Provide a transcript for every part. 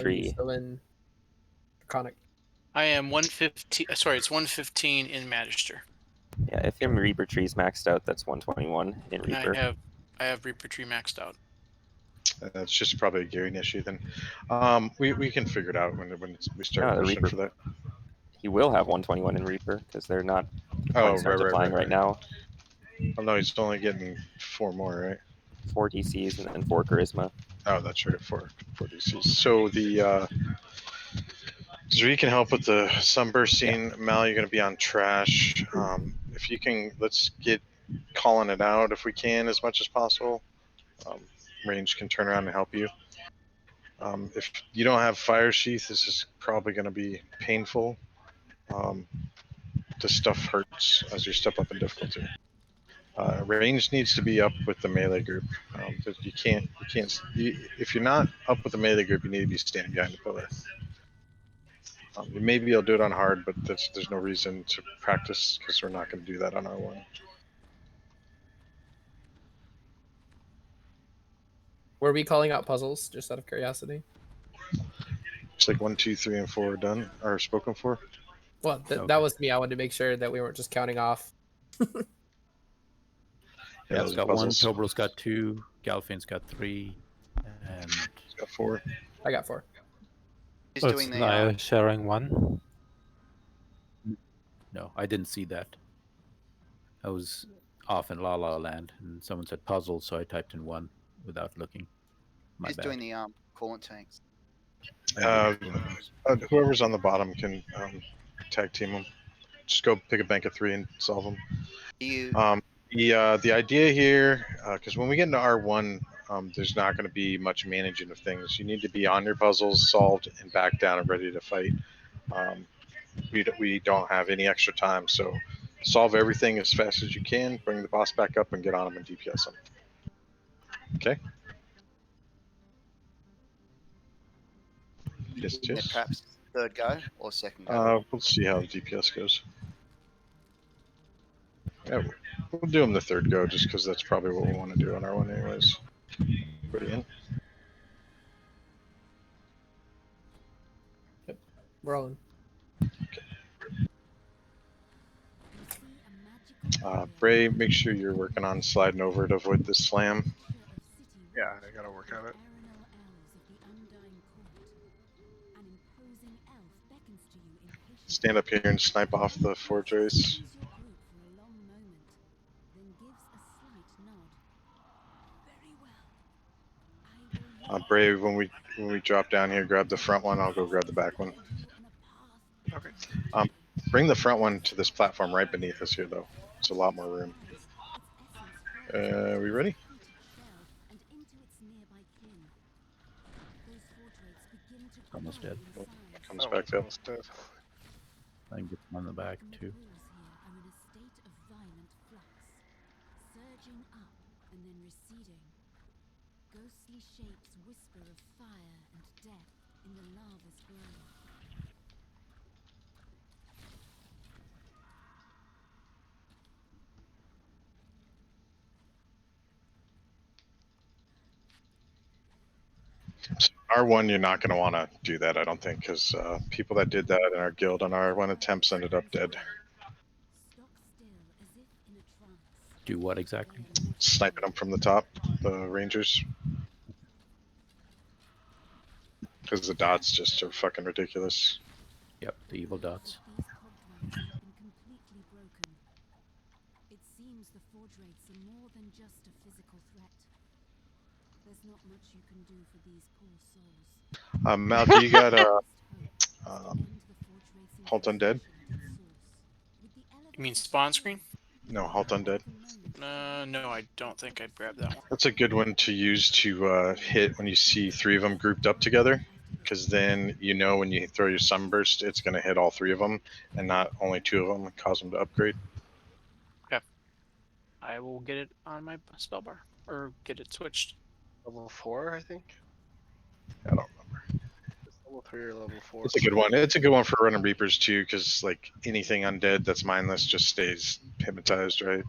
3. Still in Draconic. I am 115. Sorry, it's 115 in Magister. Yeah, if your Reaper tree's maxed out, that's 121 in And Reaper. I have Reaper tree maxed out. That's just probably a gearing issue then. We can figure it out when we start No, the pushing Reaper- for that. He will have 121 in Reaper because they're not Oh, Stars applying right now. Oh no, he's only getting 4 more, right? 4 DCs and then 4 Charisma. Oh, that's right, 4 DCs. So the Zuri can help with the sunbursting. Mal, you're going to be on trash. If you can, let's get calling it out if we can as much as possible. Range can turn around and help you. If you don't have Fire Sheath, this is probably going to be painful. This stuff hurts as you step up in difficulty. Range needs to be up with the melee group. You can't. If you're not up with the melee group, you need to be standing behind the pillar. Maybe you'll do it on hard, but there's no reason to practice because we're not going to do that on R1. Were we calling out puzzles just out of curiosity? It's like 1, 2, 3, and 4 are done or spoken for. Well, that was me. I wanted to make sure that we weren't just counting off. Yeah, It's got puzzles. 1, Tobrel's got 2, Galfian's got 3, and It's got 4. I got 4. He's doing the Naya sharing 1. no, I didn't see that. I was off in La La Land, and someone said puzzle, so I typed in 1 without looking. My he's bad. doing the coolant tanks. Whoever's on the bottom can tag team them. Just go pick a bank of 3 and solve them. You The idea here, because when we get into R1, there's not going to be much managing of things. You need to be on your puzzles, solved, and back down and ready to fight. We don't have any extra time, so solve everything as fast as you can, bring the boss back up, and get on him and DPS him. Okay? Yes, yes. perhaps third go or second go. We'll see how the DPS goes. Yeah, we'll do him the third go just because that's probably what we want to do on R1 anyways. Everybody in? We're all in. Bray, make sure you're working on sliding over to avoid this slam. Yeah, I gotta work on it. Stand up here and snipe off the Forge Race. Bray, when we drop down here, grab the front one. I'll go grab the back one. Okay. Bring the front one to this platform right beneath us here, though. It's a lot more room. We ready? Almost dead. Comes back up. I can get them on the back, too. Ghostly shapes whisper of fire and death in the lava's glow. R1, you're not going to want to do that, I don't think, because people that did that in our guild on R1 attempts ended up dead. Do what exactly? Sniping them from the top, the Rangers. Because the dots just are fucking ridiculous. Yep, the evil dots. It seems the Forge Wraiths are more than just a physical threat. There's not much you can do for these poor souls. Malky, you got Halt Undead? You mean spawn screen? No, Halt Undead. No, I don't think I'd grab that one. That's a good one to use to hit when you see 3 of them grouped up together. Because then you know when you throw your Sunburst, it's going to hit all 3 of them, and not only 2 of them, and cause them to upgrade. Okay. I will get it on my spell bar, or get it switched. Level 4, I think. I don't remember. It's level 3 or level 4. It's a good one. It's a good one for running Reapers too, because like anything undead that's mindless just stays hypnotized, right?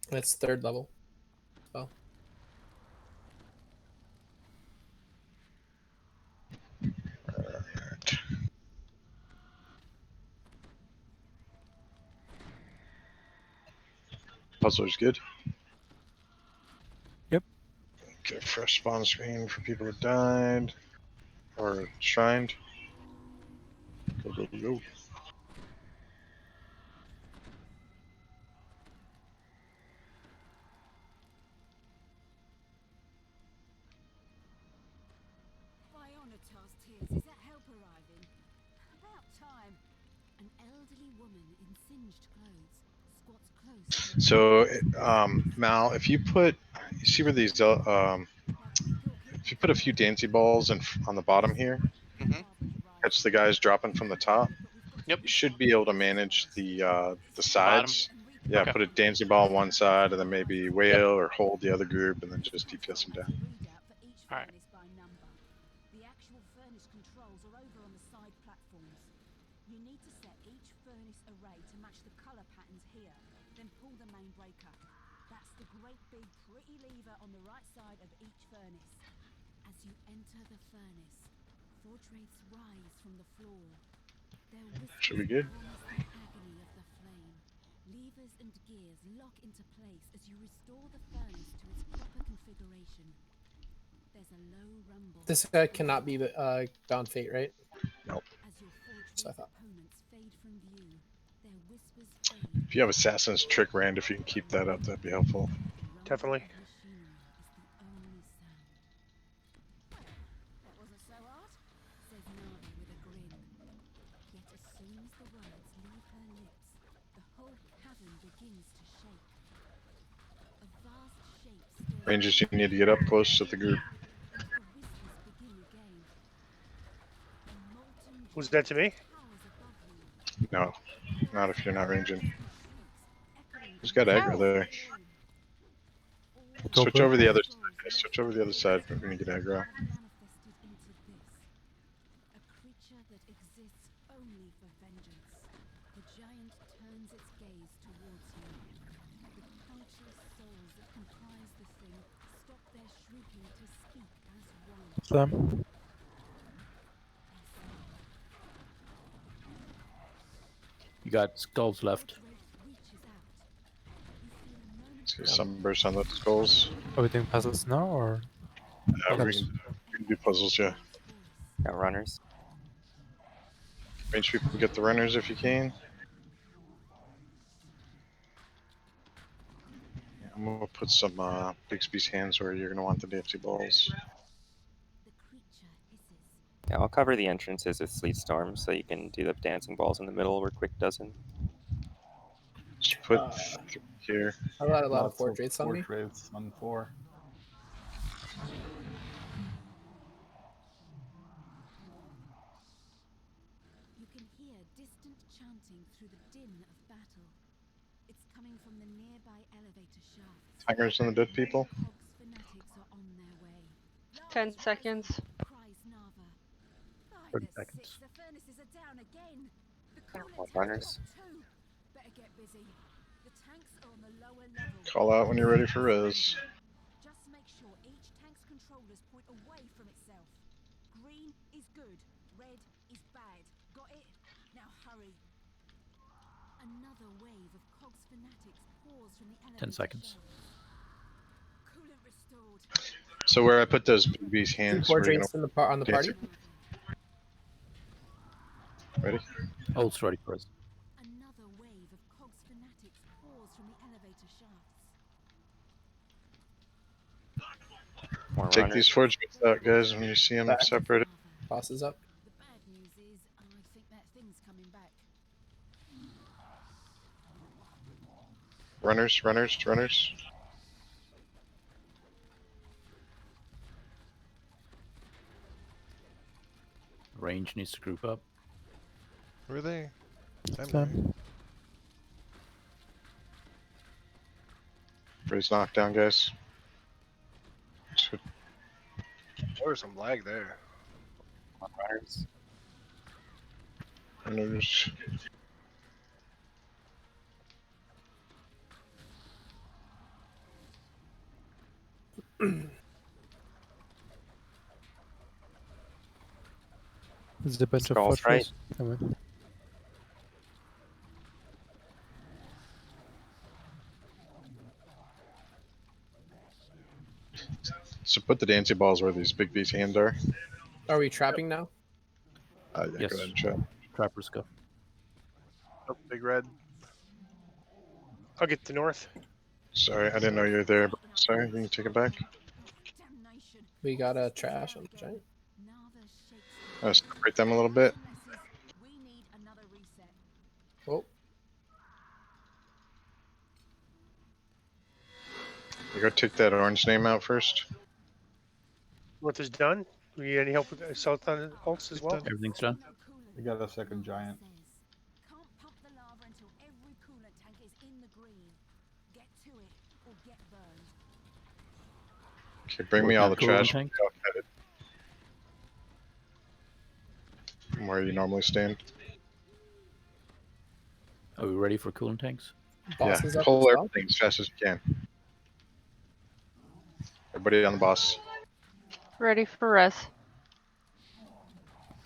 That's 3rd level. Oh. Puzzler's good. Yep. Get a fresh spawn screen for people who died or shrined. Go, go, go. Ionotar's tears. Is that help arriving? About time. An elderly woman in singed clothes squats close. to So, Mal, if you put, you see where these, if you put a few dancey balls on the bottom here, catch the guys dropping from the top. Yep. You should be able to manage the sides. Yeah, Okay. put a dancey ball on one side, and then maybe whale or hold the other group, and then just DPS them down. Alright. The actual furnace controls are over on the side platforms. You need to set each furnace array to match the color patterns here, then pull the main breaker. That's the great big pretty lever on the right side of each furnace. As you enter the furnace, forge wraiths rise from the floor. Their Should be whispers good. promise the agony of the flame. Levers and gears lock into place as you restore the furnace to its proper configuration. There's a low rumble. This cannot be Bound Fate, right? As your forge So I wraith thought. opponents fade from view, their whispers fade. If you have Assassin's Trick Rand, if you can keep that up, that'd be helpful. Definitely. That wasn't so hard, says Narva with a grin. Yet as soon as the words leave her lips, the whole cavern begins to shake. A vast shape stirs Rangers, you need to get up close to the group. as the whispers begin again. A molten Who's that to me? towers above you. No, not if you're not ranging. Who's got aggro there? Go Switch for it. over the other side. Guys. Switch over the other side when you get aggro. Manifested into this, a creature that exists only for vengeance. The giant turns its gaze towards you. The countless souls that comprise the thing stop their shrieking to speak as one. Them. You got skulls left. Let's get some burst on those skulls. Are we doing puzzles now or? We can do puzzles, yeah. Got runners. Range people get the runners if you can. Yeah, I'm gonna put some Bixby's hands where you're gonna want the dancey balls. The creature hisses. Yeah, I'll cover the entrances with Sleet Storm so you can do the dancing balls in the middle where Quick doesn't. Just put Uh, here. I got a lot of Lots forge wraiths on me. Forge wraiths on 4. You can hear distant chanting through the din of battle. It's coming from the nearby elevator shafts. Hangers on the dead people. Cogs fanatics are on their way. 10 seconds. Cries Narva. 30 seconds. The furnaces are down again. The More coolant runners. tanks are up too. Better get busy. The tanks are on the lower level. Call out when you're ready for res. Just make sure each tank's controllers point away from itself. Green is good, red is bad. Got it? Now hurry. Another wave of Cogs fanatics pours from the elevator 10 seconds. shafts. Coolant restored. So where I put those Bixby's Two hands, forge we're gonna wraiths in the on the dance party. ready. Ult's ready for us. Another wave of Cogs fanatics pours from the elevator shafts. More Take runners. these forge bits out, guys, when you see them Back. separated. Bosses up. The bad news is, I think that thing's coming back. Runners, runners, runners. Range needs to group up. Where are they? Them. Raise knockdown, guys. Should- There was some lag there. More runners. Runners. There's a bunch of Skulls, forge wraiths. Come on. Put the dancing balls where these big B's hands are. Are we trapping now? Yeah, Yes. go ahead and trap. Trappers go. Oh, big red. I'll get to north. Sorry, I didn't know you were there. Sorry, you can take it back. Damnation. We got a trash on the giant. Narva shakes I'll separate them a little bit. We need another reset. Oh, You go take that orange name out first. North is done. We need any help with south on ults as well? Everything's done. We got a second giant. Can't pump the lava until every coolant tank is in the green. Get to it or get burned. Okay, bring me all the Working on trash. coolant From where you normally stand. Are we ready for coolant tanks? boss Yeah, is up pull as well. everything as fast as you can. Everybody on the boss. Ready for res.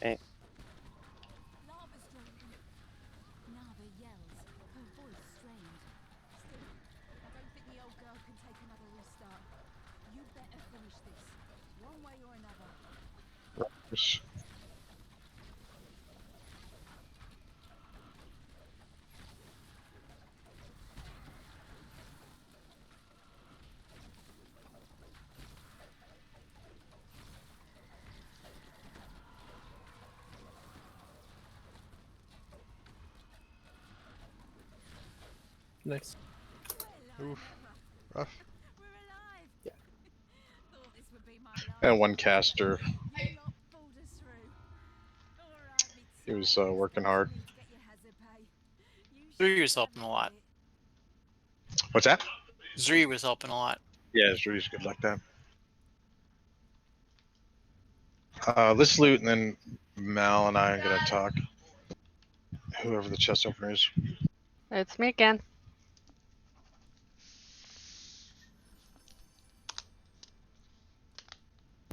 Lava's draining. Narva yells, her voice strained. Still, I don't think the old girl can take another restart. You better finish this, one way or another. Nice. Oof. Rough. We're alive. Yeah. Thought this would be my last. And one caster. You lot pulled us through. All right, me He was too. working hard. Get your hazard pay. You Zuri should was helping a lot. What's that? Zuri was helping a lot. Yeah, it's really good like that. Let's loot and then Mal and I are gonna talk. Whoever the chest opener is. It's me again.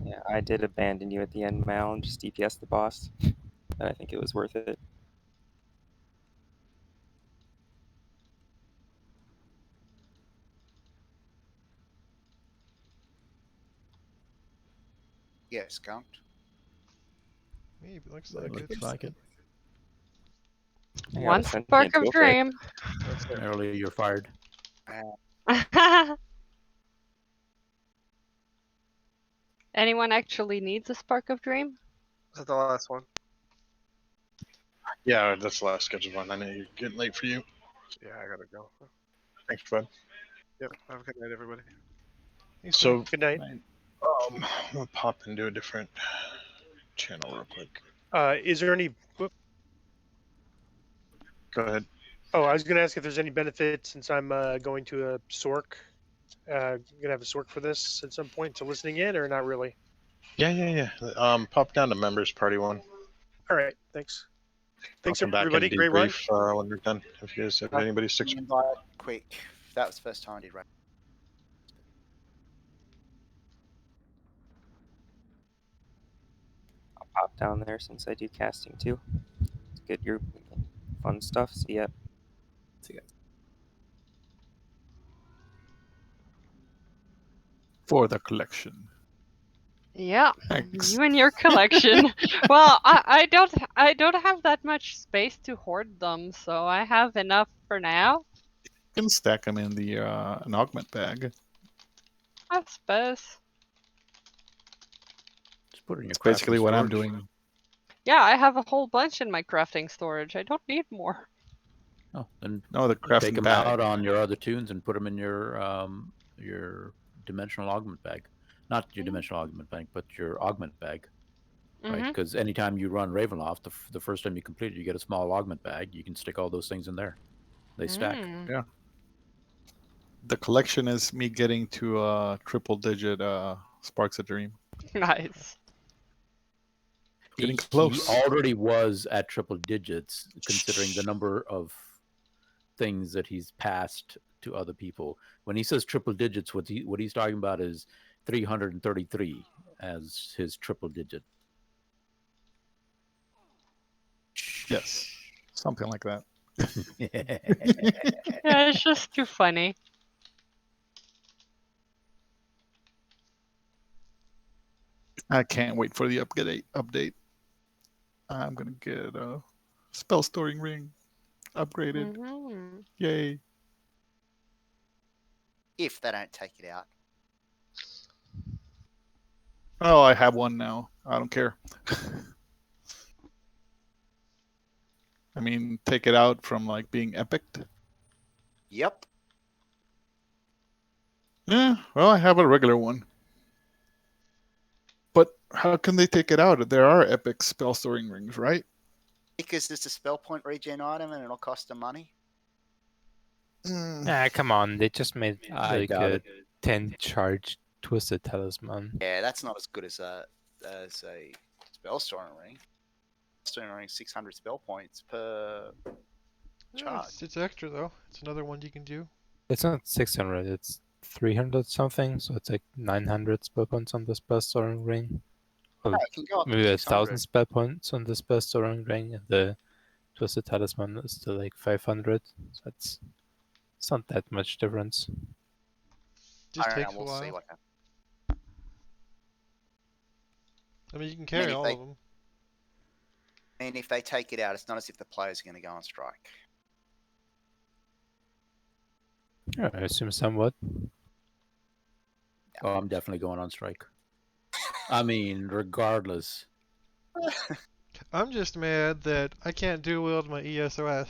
Yeah, I did abandon you at the end, Mal, and just DPS the boss. And I think it was worth it. Yes, Count. Maybe looks like Looks it. like it. I got a One sentient spark of wolf dream. Earlier, you're fired. Anyone actually needs a spark of dream? Is that the last one? Yeah, that's the last scheduled one. I know you're getting late for you. Yeah, I gotta go. Thanks, bud. Yep. Have a good night, everybody. So, Good night. I'm gonna pop into a different channel real quick. Is there any? Go ahead. Oh, I was gonna ask if there's any benefit since I'm going to a Sork. Gonna have a Sork for this at some point to listening in, or not really? Yeah. Pop down to members party one. All right. Thanks. Thanks I'll come back everybody. and Great run. debrief, when we're done. If you guys have anybody sticks. Invite quick. That was the first time I did right. I'll pop down there since I do casting too. It's good, your fun stuff. See ya. See ya. For the collection. Yeah, Thanks. you and your collection. Well, I don't have that much space to hoard them, so I have enough for now. You can stack them in the an augment bag. I suppose. Just put it in your That's basically crafting what I'm storage. doing. Yeah, I have a whole bunch in my crafting storage. I don't need more. Oh, then No, the take crafting them bag. out on your other tunes and put them in your dimensional augment bag. Not your dimensional augment bag, but your augment bag. Right? Mhm. Because anytime you run Ravenloft, the first time you complete it, you get a small augment bag. You can stick all those things in there. They stack. Mm. The collection is me getting to triple digit Sparks of Dream. Nice. Getting He close. already was at triple digits, considering the number of things that he's passed to other people. When he says triple digits, what he's talking about is 333 as his triple digit. Yes. Something like that. Yeah, it's just too funny. I can't wait for the update. I'm gonna get a spell storing ring upgraded. Mhm. Yay! If they don't take it out. Oh, I have one now. I don't care. I mean, take it out from like being epic. Yep. Yeah, well, I have a regular one. But how can they take it out? There are epic spell storing rings, right? Because it's a spell point regen item and it'll cost them money. Ah, come on. They just made I like doubt a it. 10 charge Twisted Talisman. Yeah, that's not as good as a spell storing ring. Storing ring 600 spell points per Yeah, charge. it's extra though. It's another one you can do. It's not 600, it's 300 something, so it's like 900 spell points on the spell storing ring. Or No, it can go up to maybe 600. 1,000 spell points on the spell storing ring, and the Twisted Talisman is still like 500. So it's not that much difference. Just I don't takes know, a we'll see while. what happens. I mean, you can carry if all they- of them. And if they take it out, it's not as if the player's going to go on strike. Yeah, I assume somewhat. Oh, I'm definitely going on strike. I mean, regardless. I'm just mad that I can't dual wield my ESOS.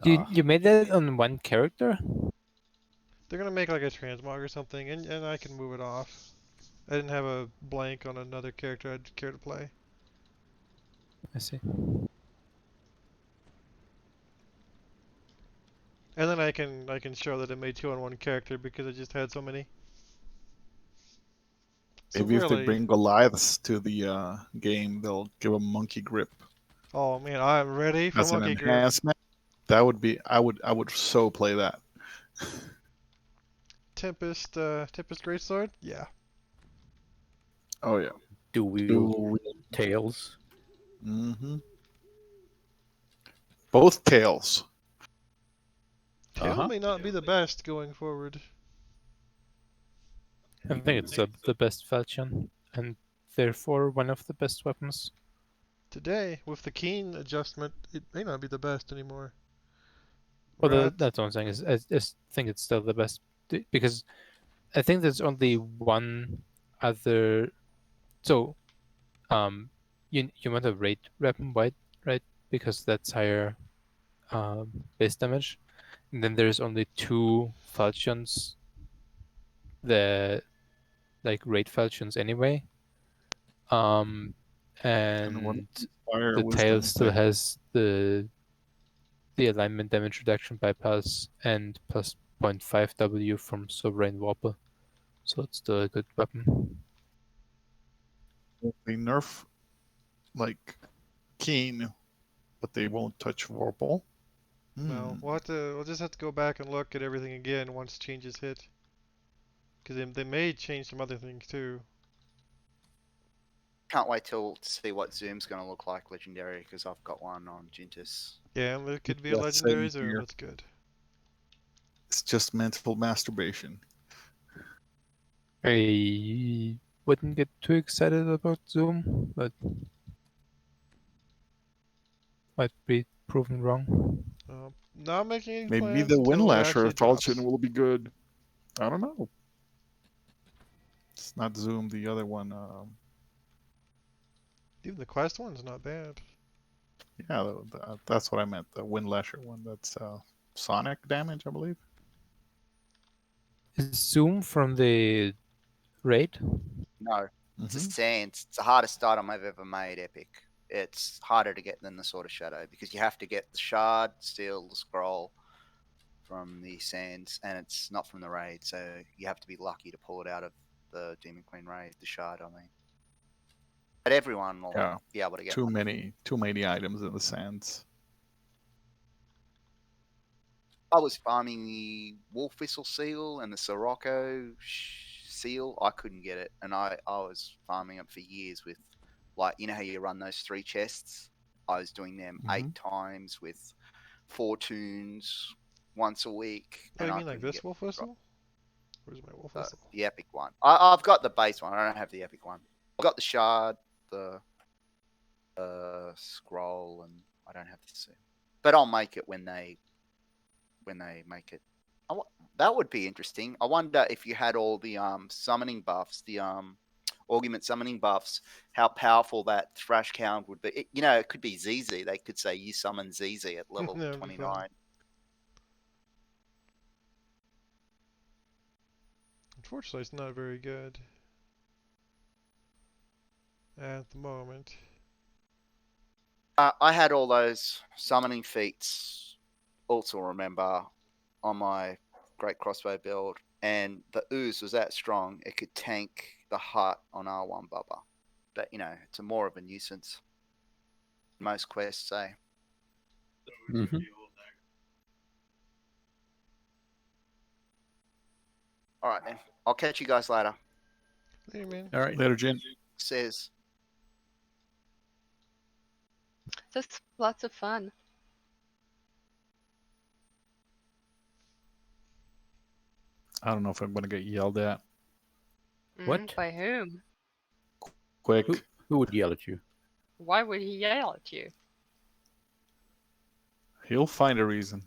You made that on one character? They're gonna make like a transmog or something, and I can move it off. I didn't have a blank on another character I'd care to play. I see. And then I can show that it made 2 on one character because I just had so many. So Maybe if they really- bring Goliaths to the game, they'll give a monkey grip. Oh man, I'm ready for That's an monkey grip. enhancement. That would be. I would so play that. Tempest Greatsword? Yeah. Oh yeah. Dual tails. Mm-hmm. Both tails. Tail may not be the best going forward. I think it's the best falchion, and therefore one of the best weapons. Today, with the keen adjustment, it may not be the best anymore. Well, Rat- that's what I'm saying. I just think it's still the best because I think there's only one other. So, you want a raid weapon white, right? Because that's higher base damage. And then there's only 2 falchions, the like raid falchions anyway. And Fire the wisdom tail still thing. has the alignment damage reduction bypass and plus 0.5 W from Sovereign Warper. So it's still a good weapon. They nerf like Keen, but they won't touch Vorpal. No, we'll just have to go back and look at everything again once changes hit. Because they may change some other things too. Can't wait to see what Zoom's going to look like legendary because I've got one on Jintis. Yeah, and it could be a Yeah, legendary same Zoom. here. That's good. It's just mental masturbation. I wouldn't get too excited about Zoom, but might be proven wrong. Not making any Maybe plans the until it Windlasher actually drops. falchion will be good. I don't know. It's not Zoom. The other one. Even the quest one's not bad. Yeah, that's what I meant. The Windlasher one. That's sonic damage, I believe. Is Zoom from the raid? No, it's Mm-hmm. a Sands. It's the hardest item I've ever made, Epic. It's harder to get than the Sword of Shadow because you have to get the shard, seal, the scroll from the Sands, and it's not from the raid, so you have to be lucky to pull it out of the Demon Queen raid, the shard, I mean. But everyone will Yeah. be able to get Too one. many items in the sands. I was farming the Wolf Whistle seal and the Sirocco seal. I couldn't get it, and I was farming it for years with, like, you know how you run those 3 chests? I was doing them 8 times with 4 tunes once a week. Oh, and you I mean like couldn't this get- wolf whistle? Where's my wolf the, whistle? the epic one. I've got the base one. I don't have the epic one. I've got the shard, the scroll, and I don't have the suit. But I'll make it when they make it. That would be interesting. I wonder if you had all the summoning buffs, the augment summoning buffs, how powerful that thrash count would be. It could be ZZ. They could say you summon ZZ at level That'd be 29. fun. Unfortunately, it's not very good at the moment. I had all those summoning feats, also remember, on my great crossbow build, and the ooze was that strong it could tank the heart on R1 Bubba. But it's more of a nuisance. Most quests say. Mhm. All right then, I'll catch you guys later. Hey man. All right. Later, Jin. Says. Just lots of fun. I don't know if I'm gonna get yelled at. What? By whom? Quick. Who would yell at you? Why would he yell at you? He'll find a reason.